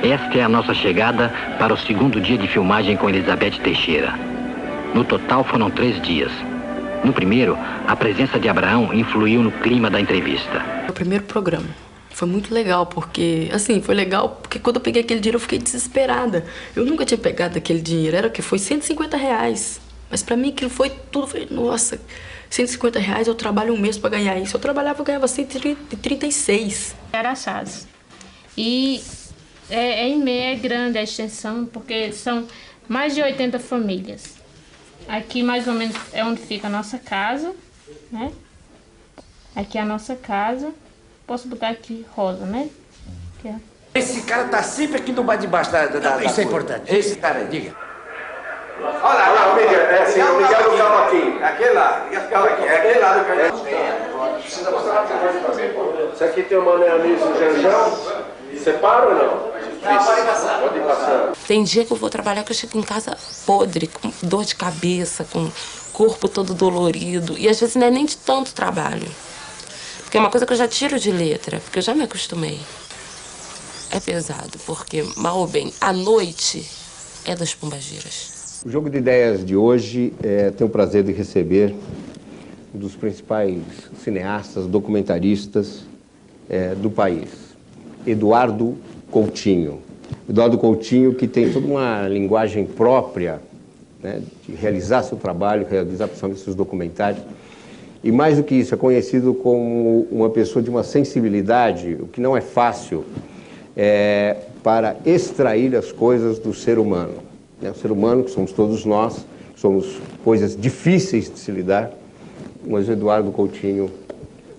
Esta é a nossa chegada para o segundo dia de filmagem com Elizabeth Teixeira. No total foram 3 dias. No primeiro, a presença de Abraão influiu no clima da entrevista. O primeiro programa foi muito legal, porque, assim, foi legal porque quando eu peguei aquele dinheiro eu fiquei desesperada. Eu nunca tinha pegado aquele dinheiro, era o que? Foi R$150. Mas pra mim aquilo foi tudo, falei, nossa, R$150 eu trabalho um mês pra ganhar isso. Eu trabalhava, eu ganhava 136. Araçás. E em meio é grande a extensão, porque são mais de 80 famílias. Aqui mais ou menos é onde fica a nossa casa, né? Aqui é a nossa casa. Posso botar aqui rosa, né? Aqui, ó. Esse cara tá sempre aqui no bar de baixo da Isso é importante. Esse cara aí, diga. Olha lá, o Miguel, é assim, o Miguel do Cavaquinho. Aquele lá, é aquele lá do Cavaquinho. Precisa mostrar uma coisa também. Isso aqui tem o Mané Anísio e o Janjão. Separa ou não? Pode ir passando. Tem dia que eu vou trabalhar que eu chego em casa podre, com dor de cabeça, com corpo todo dolorido. E às vezes não é nem de tanto trabalho. Porque é uma coisa que eu já tiro de letra, porque eu já me acostumei. É pesado, porque, mal ou bem, a noite é das pombageiras. O Jogo de Ideias de hoje tem o prazer de receber um dos principais cineastas, documentaristas do país, Eduardo Coutinho. Eduardo Coutinho, que tem toda uma linguagem própria, né, de realizar seu trabalho, realizar principalmente seus documentários. E mais do que isso, é conhecido como uma pessoa de uma sensibilidade, o que não é fácil, para extrair as coisas do ser humano. Né? O ser humano, que somos todos nós, somos coisas difíceis de se lidar, mas o Eduardo Coutinho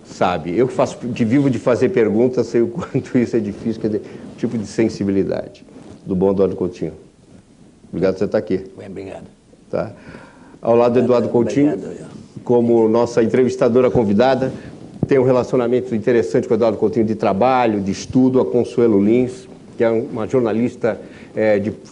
sabe. Eu que vivo de fazer perguntas, sei o quanto isso é difícil, quer dizer, tipo de sensibilidade. Do bom Eduardo Coutinho. Obrigado por você estar aqui. Bem, obrigado. Tá? Ao lado do Eduardo Coutinho, obrigado, como nossa entrevistadora convidada, tem um relacionamento interessante com o Eduardo Coutinho de trabalho, de estudo, a Consuelo Lins, que é uma jornalista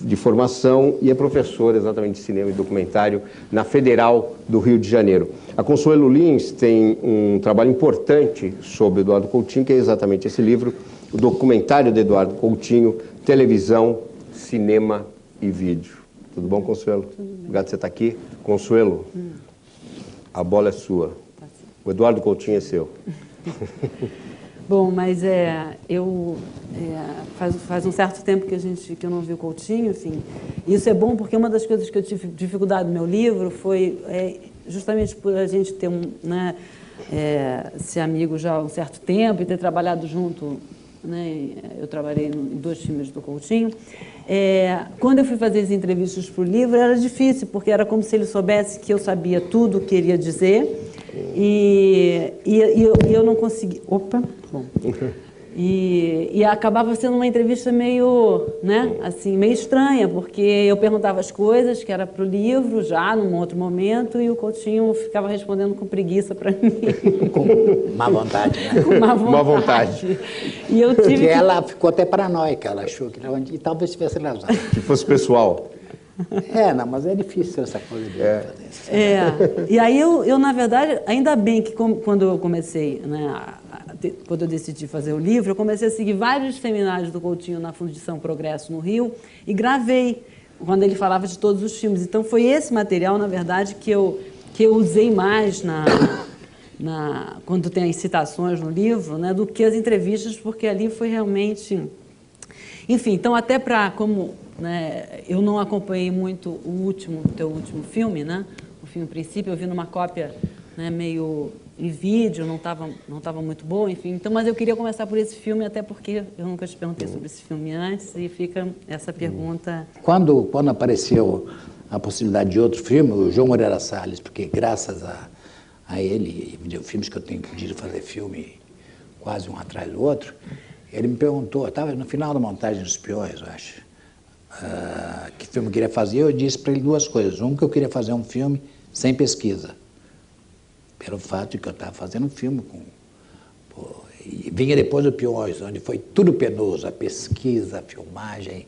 de formação e é professora exatamente de cinema e documentário na Federal do Rio de Janeiro. A Consuelo Lins tem um trabalho importante sobre Eduardo Coutinho, que é exatamente esse livro, o documentário de Eduardo Coutinho, televisão, cinema e vídeo. Tudo bom, Consuelo? Obrigado por você estar aqui. Consuelo, a bola é sua. O Eduardo Coutinho é seu. Bom, mas faz um certo tempo que eu não vi o Coutinho, enfim. Isso é bom porque uma das coisas que eu tive dificuldade no meu livro foi justamente por a gente ter ser amigo já há um certo tempo e ter trabalhado junto, né? Eu trabalhei em 2 filmes do Coutinho. Quando eu fui fazer as entrevistas para o livro, era difícil, porque era como se ele soubesse que eu sabia tudo o que ele ia dizer e eu não conseguia... Opa! Bom. E acabava sendo uma entrevista meio, né, assim, meio estranha, porque eu perguntava as coisas que era para o livro já, num outro momento, e o Coutinho ficava respondendo com preguiça para mim. Com má vontade, né? Com má vontade. E eu tive porque ela ficou até paranoica, ela achou que e talvez tivesse razão. Que fosse pessoal. Não, mas é difícil essa coisa de fazer isso. E aí eu, na verdade, ainda bem que quando eu comecei, né, quando eu decidi fazer o livro, eu comecei a seguir vários seminários do Coutinho na Fundição Progresso no Rio e gravei quando ele falava de todos os filmes. Então foi esse material, na verdade, que eu usei mais quando tem as citações no livro, né, do que as entrevistas, porque ali foi realmente... Enfim, então até como, né, eu não acompanhei muito o teu último filme, né, o filme Princípio, eu vi numa cópia, né, meio em vídeo, não estava muito bom, enfim. Então, mas eu queria começar por esse filme, até porque eu nunca te perguntei sobre esse filme antes, e fica essa pergunta. Quando apareceu a possibilidade de outro filme, o João Moreira Salles, porque graças a ele, e filmes que eu tenho podido fazer filme quase um atrás do outro, ele me perguntou, estava no final da montagem dos Espiões, eu acho, que filme eu queria fazer. Eu disse para ele duas coisas. Um, que eu queria fazer um filme sem pesquisa, pelo fato de que eu estava fazendo um filme e vinha depois do Peões, onde foi tudo penoso, a pesquisa, a filmagem,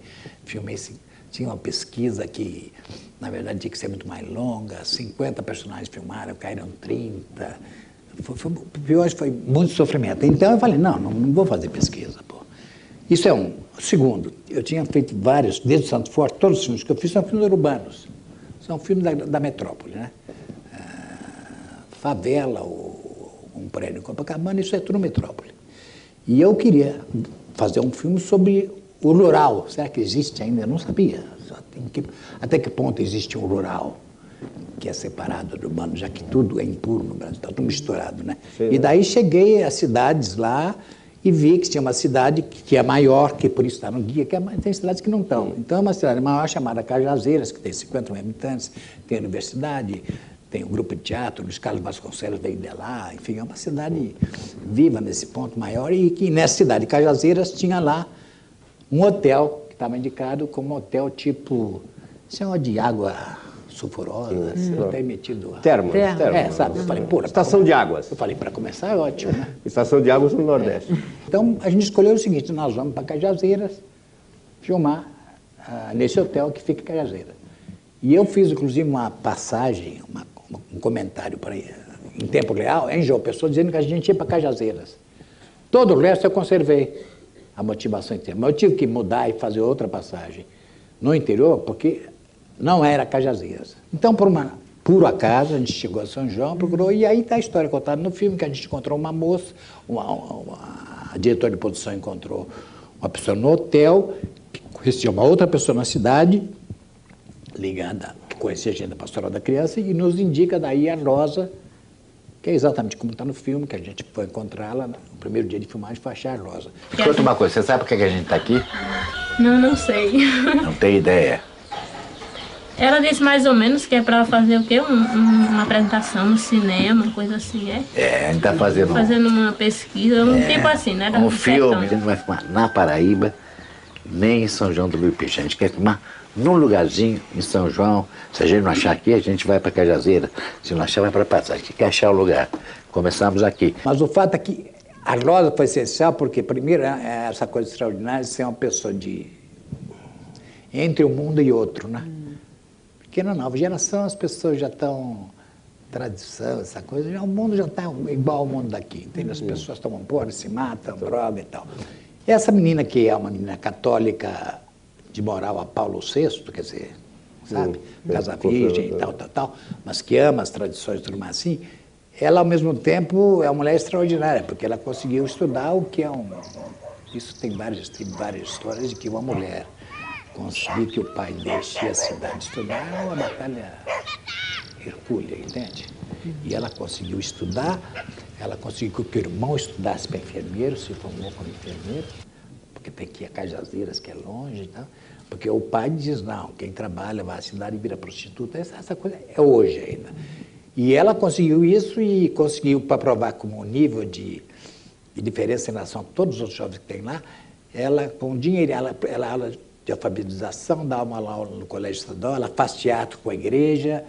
tinha uma pesquisa que, na verdade, tinha que ser muito mais longa, 50 personagens filmaram, caíram 30, o Peões foi muito sofrimento. Então eu falei, não vou fazer pesquisa, pô. Isso é um. Segundo, eu tinha feito vários, desde Santo Forte, todos os filmes que eu fiz são filmes urbanos, são filmes da metrópole, né? Favela, um prédio em Copacabana, isso é tudo metrópole. E eu queria fazer um filme sobre o rural. Será que existe ainda? Eu não sabia. Até que ponto existe um rural que é separado do urbano, já que tudo é impuro no Brasil, está tudo misturado, né? Sim. E daí cheguei às cidades lá e vi que tinha uma cidade que é maior, que por isso está no guia, tem cidades que não estão. Então é uma cidade maior chamada Cajazeiras, que tem 50 mil habitantes, tem a universidade, tem um grupo de teatro, Luiz Carlos Vasconcelos veio de lá, enfim, é uma cidade viva nesse ponto maior, e que nessa cidade de Cajazeiras tinha lá um hotel que estava indicado como um hotel tipo, chama de água sulfurosa, até metido... Termo. Sabe? Eu falei, pô... Estação de águas. Eu falei, para começar é ótimo, né? Estação de águas no Nordeste. Então, a gente escolheu o seguinte, nós vamos para Cajazeiras filmar nesse hotel que fica em Cajazeiras. E eu fiz, inclusive, uma passagem, um comentário em tempo real, em João Pessoa, dizendo que a gente ia para Cajazeiras. Todo o resto eu conservei, a motivação inteira. Mas eu tive que mudar e fazer outra passagem no interior, porque não era Cajazeiras. Então, por acaso, a gente chegou a São João, procurou, e aí está a história contada no filme, que a gente encontrou uma moça, a diretora de produção encontrou uma pessoa no hotel, que conhecia uma outra pessoa na cidade, ligada, que conhecia a gente da Pastoral da Criança, e nos indica daí a Rosa, que é exatamente como está no filme, que a gente foi encontrá-la no primeiro dia de filmagem, foi achar a Rosa. Conta uma coisa, você sabe por que a gente está aqui? Não sei. Não tem ideia. Ela disse mais ou menos que é para fazer o quê? Uma apresentação no cinema, coisa assim, é? É, a gente está fazendo... Fazendo uma pesquisa, tipo assim, né? Um filme, a gente não vai filmar na Paraíba, nem em São João do Rio Peixe. A gente quer filmar num lugarzinho em São João. Se a gente não achar aqui, a gente vai para Cajazeira. Se não achar, vai para Passagem. A gente quer achar o lugar. Começamos aqui. Mas o fato é que a Rosa foi essencial porque, primeiro, é essa coisa extraordinária de ser uma pessoa entre um mundo e outro, né? Porque na nova geração as pessoas já estão... Tradição, essa coisa, o mundo já está igual ao mundo daqui, entende? As pessoas tomam porra, se matam, droga e tal. E essa menina, que é uma menina católica de moral a Paulo VI, quer dizer, sabe? Casa virgem e tal, mas que ama as tradições e tudo mais assim, ela, ao mesmo tempo, é uma mulher extraordinária, porque ela conseguiu estudar o que é Isso tem várias histórias de que uma mulher conseguiu que o pai deixe a cidade estudar, é uma batalha hercúlea, entende? E ela conseguiu estudar, ela conseguiu que o irmão estudasse para enfermeiro, se formou como enfermeiro, porque tem que ir a Cajazeiras, que é longe e tal, porque o pai diz, não, quem trabalha vai à cidade e vira prostituta, essa coisa é hoje ainda. E ela conseguiu isso e conseguiu, para provar como o nível de diferença em relação a todos os outros jovens que tem lá, ela, com dinheiro, ela aula de alfabetização, dá uma aula no colégio estadual, ela faz teatro com a igreja,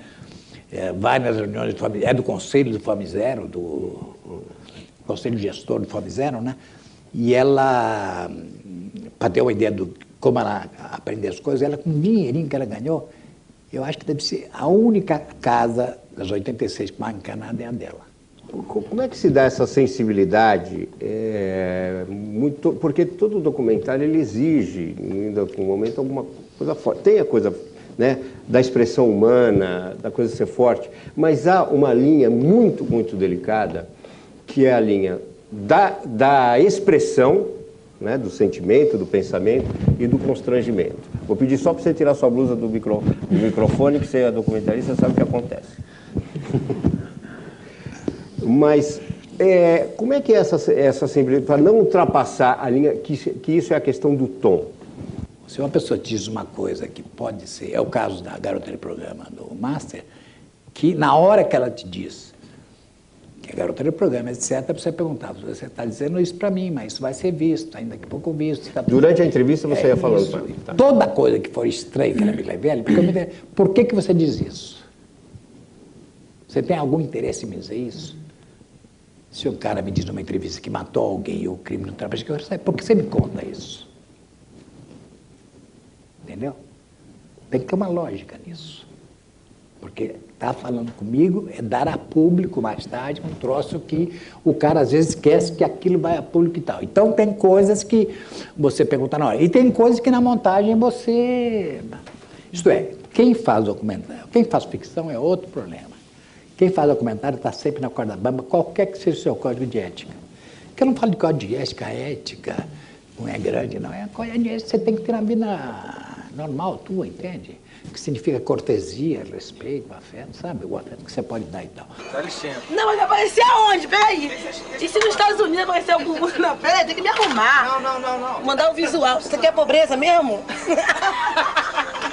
vai nas reuniões do Fome, é do conselho do Fome Zero, do conselho gestor do Fome Zero, né? E ela, para ter uma ideia de como ela aprende as coisas, ela com o dinheirinho que ela ganhou, eu acho que deve ser a única casa das 86 que mais encanada é a dela. Como é que se dá essa sensibilidade? Porque todo documentário ele exige, ainda com o momento, alguma coisa forte. Tem a coisa, né, da expressão humana, da coisa ser forte, mas há uma linha muito, muito delicada, que é a linha da expressão, né, do sentimento, do pensamento e do constrangimento. Vou pedir só para você tirar sua blusa do microfone, que você é documentarista, sabe o que acontece. Mas como é que é essa simplicidade, para não ultrapassar a linha, que isso é a questão do tom? Se uma pessoa te diz uma coisa que pode ser, é o caso da garota de programa do Master, que na hora que ela te diz que é garota de programa, etc., você perguntar, você está dizendo isso para mim, mas isso vai ser visto, ainda que pouco visto. Tá... Durante a entrevista você ia falando para mim. Tá. Toda coisa que for estranha que ela me leve, por que você diz isso? Você tem algum interesse em me dizer isso? Se o cara me diz numa entrevista que matou alguém e o crime no trabalho, eu quero saber, por que você me conta isso? Entendeu? Tem que ter uma lógica nisso. Porque está falando comigo é dar a público mais tarde um troço que o cara às vezes esquece que aquilo vai a público e tal. Então tem coisas que você pergunta na hora. E tem coisas que na montagem você... Isto é, quem faz documentário, quem faz ficção é outro problema. Quem faz documentário está sempre na corda bamba, qualquer que seja o seu código de ética. Porque eu não falo de código de ética, a ética não é grande, não. É a código de ética que você tem que ter na vida normal tua, entende? Que significa cortesia, respeito, afeto, sabe? O afeto que você pode dar e tal. Dá licença. Não, mas vai aparecer aonde? Peraí. E se nos Estados Unidos aparecer algum... Não, peraí, tem que me arrumar. Não. Mandar o visual. Você quer pobreza mesmo?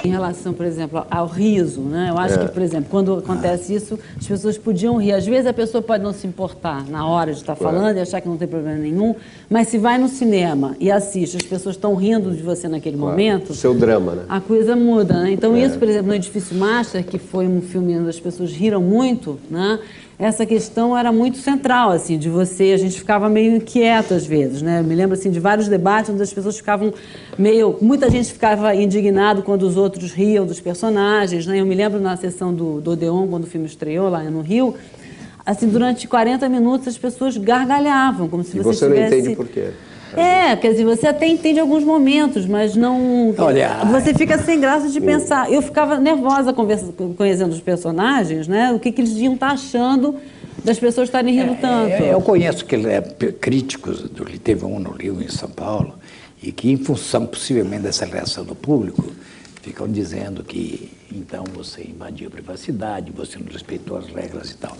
Em relação, por exemplo, ao riso, né? Eu acho que, por exemplo, quando acontece isso, as pessoas podiam rir. Às vezes a pessoa pode não se importar na hora de estar falando e achar que não tem problema nenhum, mas se vai no cinema e assiste, as pessoas estão rindo de você naquele momento... O seu drama, né? A coisa muda, né? Então isso, por exemplo, no Edifício Master, que foi um filme onde as pessoas riram muito, né? Essa questão era muito central, assim, de você, a gente ficava meio inquieto às vezes, né? Eu me lembro, assim, de vários debates onde as pessoas ficavam meio... Muita gente ficava indignado quando os outros riam dos personagens, né? Eu me lembro na sessão do Odeon, quando o filme estreou lá no Rio, assim, durante 40 minutos as pessoas gargalhavam, como se você tivesse... não entende por quê. Quer dizer, você até entende alguns momentos, mas não... Olha, você fica sem graça de pensar. Eu ficava nervosa conhecendo os personagens, né? O que eles iam estar achando das pessoas estarem rindo tanto. Eu conheço críticos, teve um no Rio, em São Paulo, e que, em função, possivelmente, dessa reação do público, ficam dizendo que, então, você invadiu a privacidade, você não respeitou as regras e tal.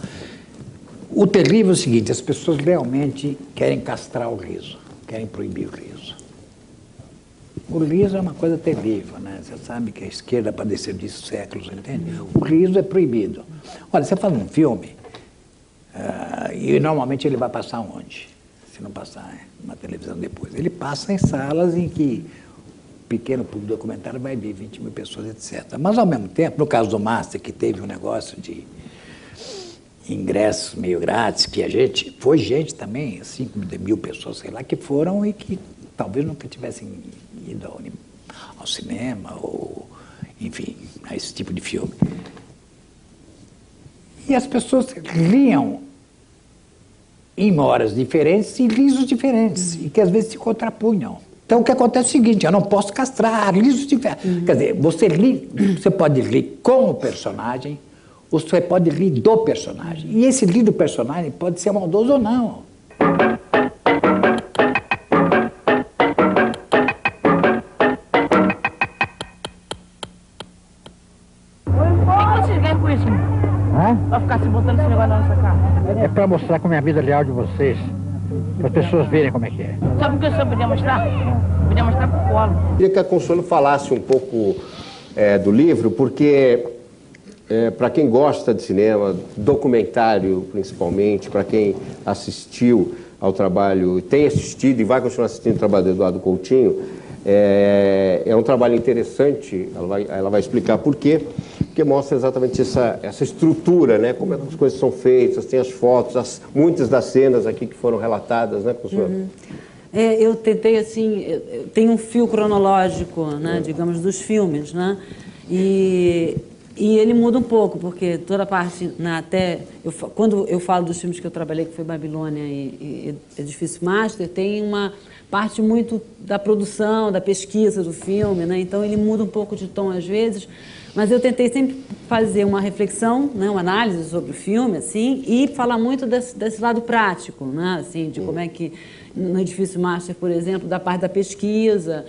O terrível é o seguinte, as pessoas realmente querem castrar o riso. Querem proibir o riso. O riso é uma coisa terrível, né? Você sabe que a esquerda padeceu disso séculos, entende? O riso é proibido. Olha, você faz um filme, e normalmente ele vai passar onde? Se não passar na televisão depois. Ele passa em salas em que o pequeno público documentário vai ver 20 mil pessoas, etc. Mas, ao mesmo tempo, no caso do Master, que teve um negócio de ingressos meio grátis, que foi gente também, 5 mil pessoas, sei lá, que foram e que talvez nunca tivessem ido ao cinema ou, enfim, a esse tipo de filme. E as pessoas riam em horas diferentes e risos diferentes, e que às vezes se contrapunham. Então o que acontece é o seguinte, eu não posso castrar risos diferentes. Quer dizer, você pode rir com o personagem, você pode rir do personagem. E esse rir do personagem pode ser maldoso ou não. O que vocês ganham com isso? Vai ficar se botando esse negócio na nossa cara? É para mostrar como é a vida real de vocês. Para as pessoas verem como é que é. Sabe o que o senhor podia mostrar? Podia mostrar pro colo. Queria que a Consuelo falasse um pouco do livro, porque... para quem gosta de cinema, documentário principalmente, para quem assistiu ao trabalho, tem assistido e vai continuar assistindo o trabalho do Eduardo Coutinho, é um trabalho interessante, ela vai explicar por quê, porque mostra exatamente essa estrutura, né, como é que as coisas são feitas, tem as fotos, muitas das cenas aqui que foram relatadas, né, Consuelo? Eu tentei, assim, tem um fio cronológico, né, digamos, dos filmes, né, e ele muda um pouco, porque toda a parte, quando eu falo dos filmes que eu trabalhei, que foi Babilônia e Edifício Master, tem uma parte muito da produção, da pesquisa do filme, né? Então ele muda um pouco de tom às vezes, mas eu tentei sempre fazer uma reflexão, né, uma análise sobre o filme, assim, e falar muito desse lado prático, né, assim, de como é que, no Edifício Master, por exemplo, da parte da pesquisa,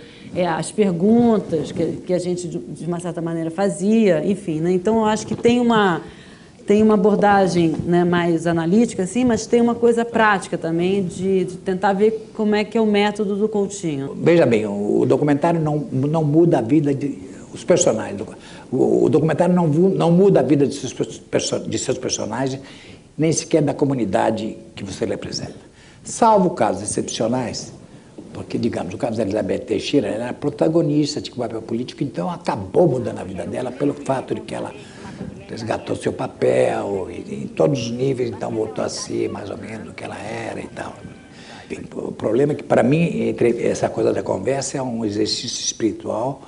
as perguntas que a gente, de uma certa maneira, fazia, enfim, né? Então eu acho que tem uma... tem uma abordagem, né, mais analítica, assim, mas tem uma coisa prática também de tentar ver como é que é o método do Coutinho. Veja bem, o documentário não muda a vida os personagens. O documentário não muda a vida de seus personagens, nem sequer da comunidade que você representa. Salvo casos excepcionais, porque, digamos, o caso da Elizabeth Teixeira, ela era protagonista, tinha um papel político, então acabou mudando a vida dela pelo fato de que ela resgatou seu papel, e em todos os níveis, então voltou a ser mais ou menos o que ela era e tal. Enfim, o problema é que, para mim, essa coisa da conversa é um exercício espiritual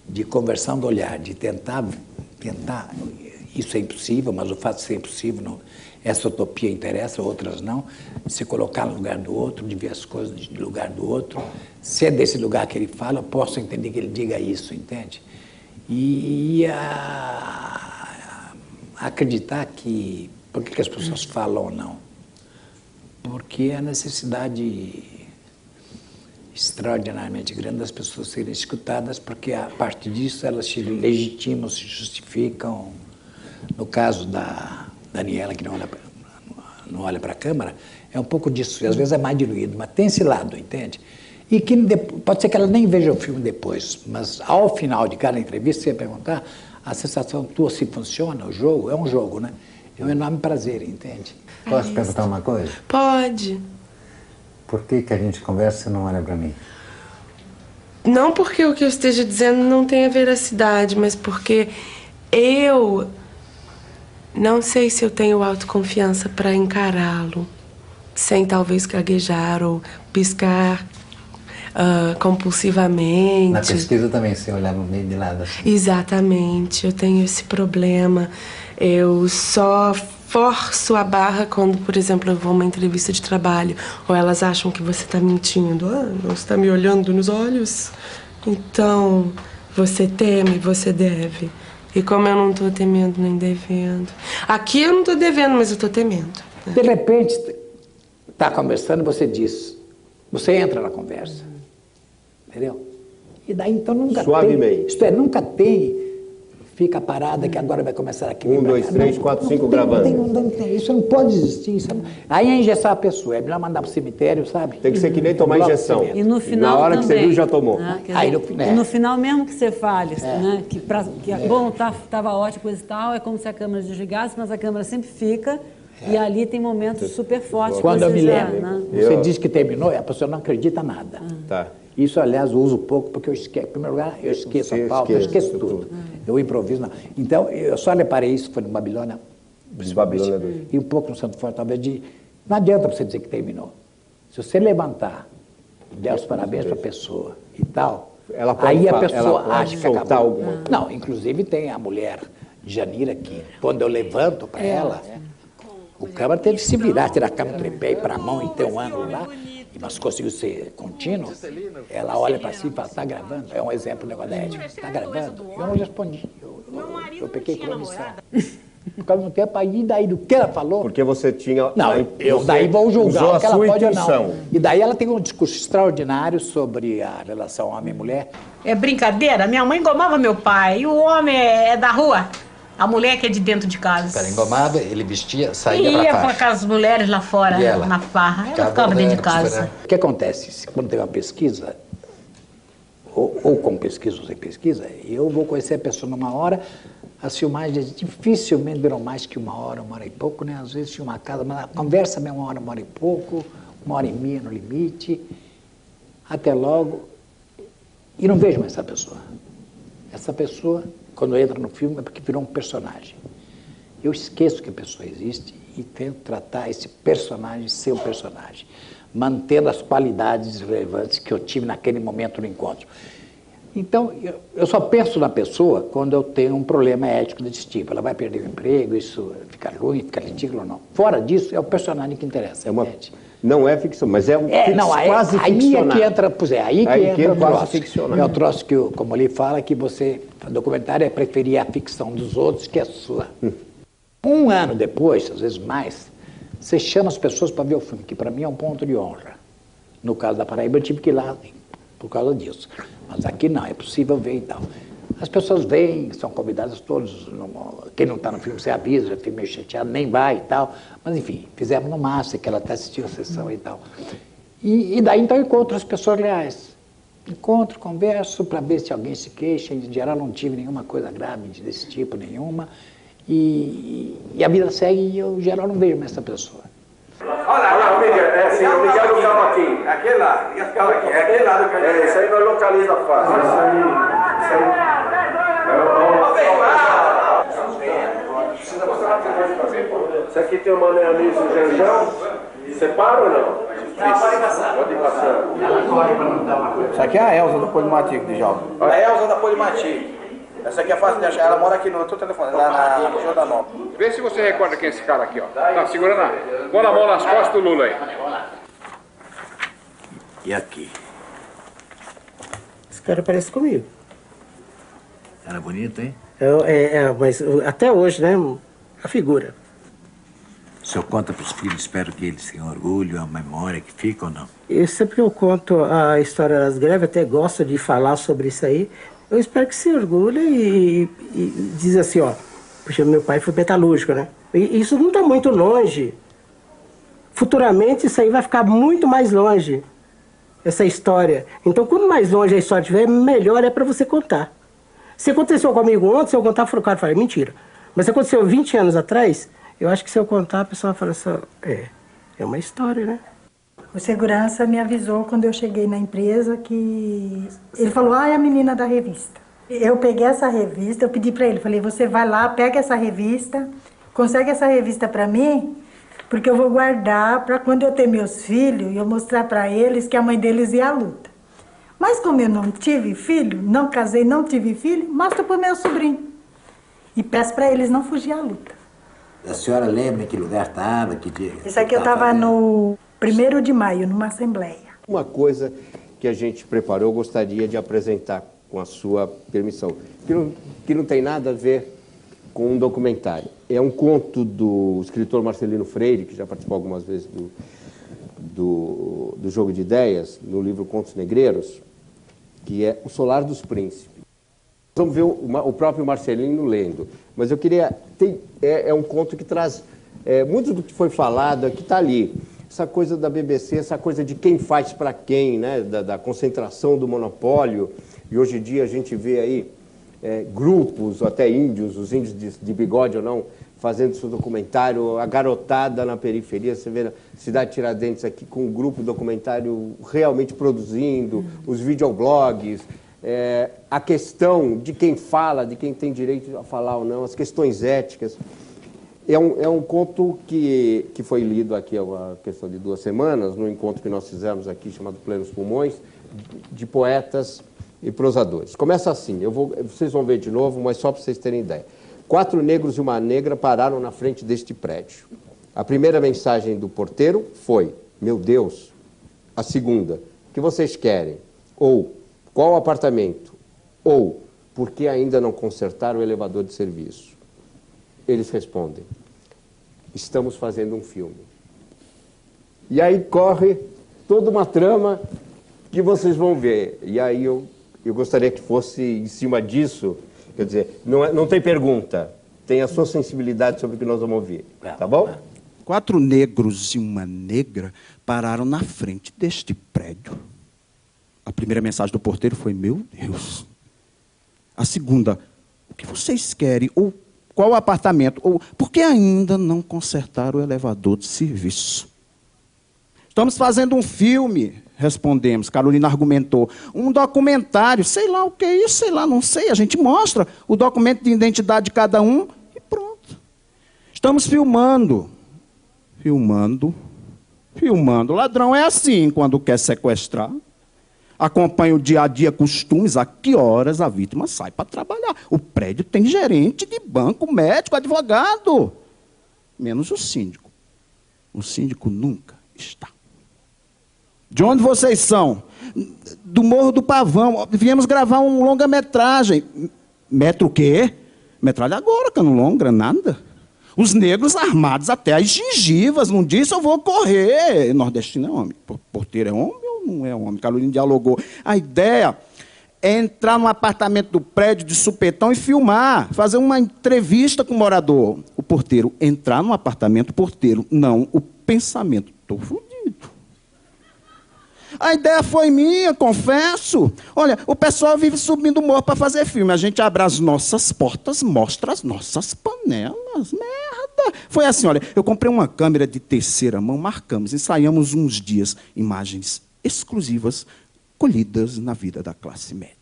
de conversão do olhar, de tentar, isso é impossível, mas o fato de ser impossível, não, essa utopia interessa, outras não, de se colocar no lugar do outro, de ver as coisas no lugar do outro. Se é desse lugar que ele fala, eu posso entender que ele diga isso, entende? E acreditar que... Por que as pessoas falam ou não? Porque a necessidade extraordinariamente grande das pessoas serem escutadas, porque a partir disso elas se legitimam, se justificam. No caso da Daniela, que não olha para a câmera, é um pouco disso, e às vezes é mais diluído, mas tem esse lado, entende? E que pode ser que ela nem veja o filme depois, mas ao final de cada entrevista você ia perguntar, a sensação tua se funciona, o jogo, é um jogo, né? É um enorme prazer, entende? Posso perguntar uma coisa? Pode. Por que a gente conversa e não olha para mim? Não porque o que eu esteja dizendo não tenha veracidade, mas porque eu não sei se eu tenho autoconfiança para encará-lo, sem talvez gaguejar ou piscar compulsivamente. Na pesquisa também, você olhava meio de lado assim. Exatamente, eu tenho esse problema. Eu só forço a barra quando, por exemplo, eu vou a uma entrevista de trabalho, ou elas acham que você está mentindo. Ah, você está me olhando nos olhos? Então, você teme, você deve. E como eu não estou temendo nem devendo. Aqui eu não estou devendo, mas eu estou temendo. De repente, está conversando, você diz, você entra na conversa, entendeu? E daí então nunca suavemente. Tem, isto é, nunca tem, fica parada que agora vai começar aqui. 1, 2, 3, 4, 5 gravando. Não tem, isso não pode existir, sabe? Aí é engessar a pessoa, é melhor mandar para o cemitério, sabe? Tem que ser que nem tomar injeção. E no final na hora também, que você viu, já tomou. Né? Aí, no final, e no final, mesmo que você fale, né? Bom, estava ótimo, coisa e tal, é como se a câmera desligasse, mas a câmera sempre fica. E ali tem momentos super fortes. Quando eu me lembro, né? você diz que terminou, a pessoa não acredita nada. Tá. Isso, aliás, eu uso pouco, porque eu esqueço. Em primeiro lugar, eu esqueço a pauta, eu esqueço tudo. Eu improviso, não. Então, eu só reparei isso, foi no Babilônia, e um pouco no Santo Forte, talvez, não adianta você dizer que terminou. Se você levantar, der os parabéns para a pessoa e tal, aí a pessoa acha que acabou. Alguma. Não, inclusive tem a mulher Janira que, quando eu levanto para ela, o câmera teve que se virar, tirar a câmera do tripé para a mão e ter um ângulo lá, mas conseguiu ser contínuo. Ela olha para si e fala, está gravando? É um exemplo do negócio da ética. Está gravando? Eu não respondi. Eu pequei por omissão. Por causa do tempo, aí daí do que ela falou... Porque você tinha... Não, eu daí vou julgar o que ela pode ou não. E daí ela tem um discurso extraordinário sobre a relação homem e mulher. É brincadeira? Minha mãe engomava meu pai, e o homem é da rua. A mulher que é de dentro de casa. Ela engomava, ele vestia, saía pra ia farra. Ia para as mulheres lá fora, na farra. Ela ficava dentro de casa. O que acontece? Quando tem uma pesquisa, ou com pesquisa ou sem pesquisa, eu vou conhecer a pessoa numa hora, as filmagens dificilmente duram mais que uma hora e pouco, né? Às vezes filma a casa, mas a conversa é uma hora e pouco, 1h30 no limite, até logo, e não vejo mais essa pessoa. Essa pessoa, quando entra no filme, é porque virou um personagem. Eu esqueço que a pessoa existe e tento tratar esse personagem ser um personagem, mantendo as qualidades relevantes que eu tive naquele momento no encontro. Então, eu só penso na pessoa quando eu tenho um problema ético desse tipo. Ela vai perder o emprego, isso fica ruim, fica ridículo ou não. Fora disso, é o personagem que interessa. Não é ficção, mas é um quase ficcional. Aí é que entra, pois é, aí que entra o troço. Ficcional. É o troço que, como ele fala, que você, o documentário é preferir a ficção dos outros que a sua. Um ano depois, às vezes mais, você chama as pessoas para ver o filme, que para mim é um ponto de honra. No caso da Paraíba, eu tive que ir lá por causa disso. Mas aqui não, é possível ver e tal. As pessoas vêm, são convidadas todos, quem não está no filme você avisa, já fica meio chateado, nem vai e tal. Mas enfim, fizemos no máximo, que ela até assistiu a sessão e tal. E daí então eu encontro as pessoas reais. Encontro, converso para ver se alguém se queixa. Em geral não tive nenhuma coisa grave desse tipo, nenhuma. E a vida segue e eu, em geral, não vejo mais essa pessoa. Olha, Miguel, é assim, o Miguel do Camaquim. Aquele lá, é aquele lá do Camaquim. Isso aí não localiza fácil. Isso aí. Precisa mostrar uma coisa pra ver. Isso aqui tem o Mané Anísio e o Janjão. Separa ou não? Pode ir passando. Isso aqui é a Elza do Polimatico, de Jalva. A Elza da Polimatico. Essa aqui é fácil de achar. Ela mora aqui no outro telefone, lá na região da Nova. Vê se você recorda quem é esse cara aqui, ó. Tá segurando a mão nas costas do Lula aí. E aqui? Esse cara parece comigo. Era bonito, hein? Mas até hoje, né? A figura. O senhor conta para os filhos, espero que eles tenham orgulho, a memória que fica ou não? Sempre eu conto a história das greves, até gosto de falar sobre isso aí. Eu espero que se orgulhe e diz assim, ó, puxa, meu pai foi metalúrgico, né? E isso não está muito longe. Futuramente isso aí vai ficar muito mais longe, essa história. Então, quanto mais longe a história estiver, melhor é para você contar. Se aconteceu comigo ontem, se eu contar, o cara fala, mentira. Mas se aconteceu 20 anos atrás, eu acho que se eu contar, a pessoa fala assim, é uma história, né? O segurança me avisou quando eu cheguei na empresa que... Ele falou, é a menina da revista. Eu peguei essa revista, eu pedi para ele, falei, você vai lá, pega essa revista, consegue essa revista para mim, porque eu vou guardar para quando eu ter meus filhos, eu mostrar para eles que a mãe deles ia à luta. Mas como eu não tive filho, não casei, não tive filho, mostra para o meu sobrinho. E peço para eles não fugir à luta. A senhora lembra em que lugar estava? Que dia? Isso aqui eu estava no 1º de maio, numa assembleia. Uma coisa que a gente preparou, eu gostaria de apresentar com a sua permissão, que não tem nada a ver com um documentário. É um conto do escritor Marcelino Freire, que já participou algumas vezes do Jogo de Ideias, no livro Contos Negreiros, que é O Solar dos Príncipes. Vamos ver o próprio Marcelino lendo. Mas eu queria... É um conto que traz... muito do que foi falado aqui está ali. Essa coisa da BBC, essa coisa de quem faz para quem, né? Da concentração do monopólio. E hoje em dia a gente vê aí grupos, até índios, os índios de bigode ou não, fazendo seu documentário, a garotada na periferia, você vê na cidade de Tiradentes aqui com um grupo documentário realmente produzindo, os videoblogs, a questão de quem fala, de quem tem direito a falar ou não, as questões éticas. É um conto que foi lido aqui há uma questão de 2 semanas, no encontro que nós fizemos aqui, chamado Plenos Pulmões, de poetas e prosadores. Começa assim, vocês vão ver de novo, mas só para vocês terem ideia. 4 negros e uma negra pararam na frente deste prédio. A primeira mensagem do porteiro foi, meu Deus. A segunda, o que vocês querem? Ou, qual o apartamento? Ou, por que ainda não consertaram o elevador de serviço? Eles respondem, estamos fazendo um filme. E aí corre toda uma trama que vocês vão ver. E aí eu gostaria que fosse em cima disso, quer dizer, não tem pergunta, tem a sua sensibilidade sobre o que nós vamos ouvir, tá bom? 4 negros e uma negra pararam na frente deste prédio. A primeira mensagem do porteiro foi, meu Deus. A segunda, o que vocês querem? Ou qual apartamento? Ou por que ainda não consertaram o elevador de serviço? Estamos fazendo um filme, respondemos. Carolina argumentou. Um documentário, sei lá o que é isso, sei lá, não sei. A gente mostra o documento de identidade de cada um e pronto. Estamos filmando. Filmando. Ladrão é assim quando quer sequestrar. Acompanha o dia a dia, costumes, a que horas a vítima sai para trabalhar. O prédio tem gerente de banco, médico, advogado. Menos o síndico. O síndico nunca está. De onde vocês são? Do Morro do Pavão. Viemos gravar um longa-metragem. Metro o quê? Metralha agora, cano longo, granada. Os negros armados até as gengivas. Não disse eu vou correr. Nordestino é homem. Porteiro é homem ou não é homem? Carolina dialogou. A ideia entrar no apartamento do prédio de supetão e filmar, fazer uma entrevista com o morador. O porteiro entrar no apartamento, o porteiro, não, o pensamento. Estou fudido. A ideia foi minha, confesso. Olha, o pessoal vive subindo o morro para fazer filme. A gente abre as nossas portas, mostra as nossas panelas. Merda! Foi assim, olha, eu comprei uma câmera de terceira mão, marcamos, ensaiamos uns dias imagens exclusivas colhidas na vida da classe média.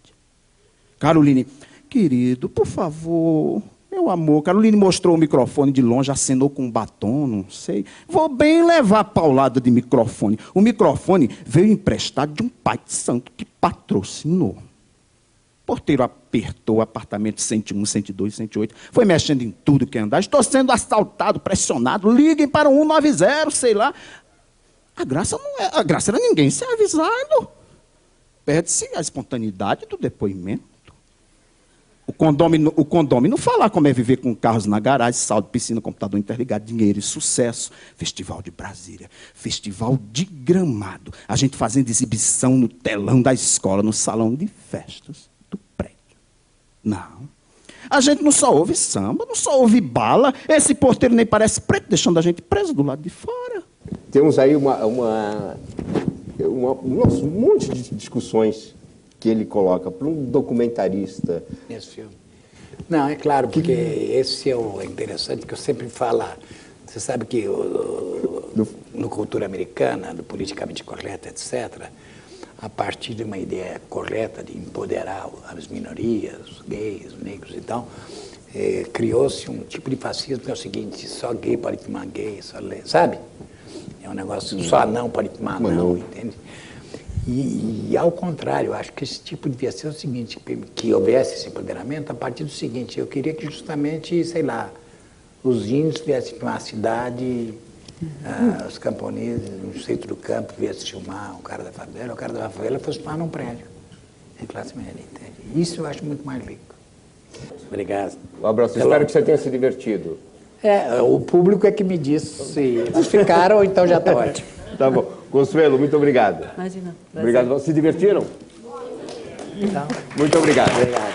Caroline, querido, por favor, meu amor. Caroline mostrou o microfone de longe, acenou com um batom, não sei. Vou bem levar a paulada de microfone. O microfone veio emprestado de um pai de santo que patrocinou. O porteiro apertou o apartamento 101, 102, 108, foi mexendo em tudo que andava. Estou sendo assaltado, pressionado, liguem para o 190, sei lá. A graça era ninguém ser avisado. Perde-se a espontaneidade do depoimento. O condômino falar como é viver com carros na garagem, saldo, piscina, computador interligado, dinheiro e sucesso. Festival de Brasília, festival de Gramado. A gente fazendo exibição no telão da escola, no salão de festas do prédio. Não. A gente não só ouve samba, não só ouve bala. Esse porteiro nem parece preto, deixando a gente preso do lado de fora. Temos aí um monte de discussões que ele coloca para um documentarista. Nesse filme. Não, é claro, porque esse é o interessante que eu sempre falo. Você sabe que no cultura americana, do politicamente correto, etc., a partir de uma ideia correta de empoderar as minorias, os gays, os negros e tal, criou-se um tipo de fascismo que é o seguinte: só gay pode fumar gay, sabe? É um negócio, só não pode fumar não, entende? E ao contrário, acho que esse tipo devia ser o seguinte, que houvesse esse empoderamento a partir do seguinte: eu queria que justamente, sei lá, os índios viessem para uma cidade, os camponeses, no centro do campo, viessem filmar o cara da favela fosse filmar num prédio, em classe média, entende? Isso eu acho muito mais rico. Obrigado. Um abraço, espero que você tenha se divertido. O público é que me diz se eles ficaram ou então já está ótimo. Tá bom. Consuelo, muito obrigado. Imagina. Obrigado. Se divertiram? Então, muito obrigado. Obrigado.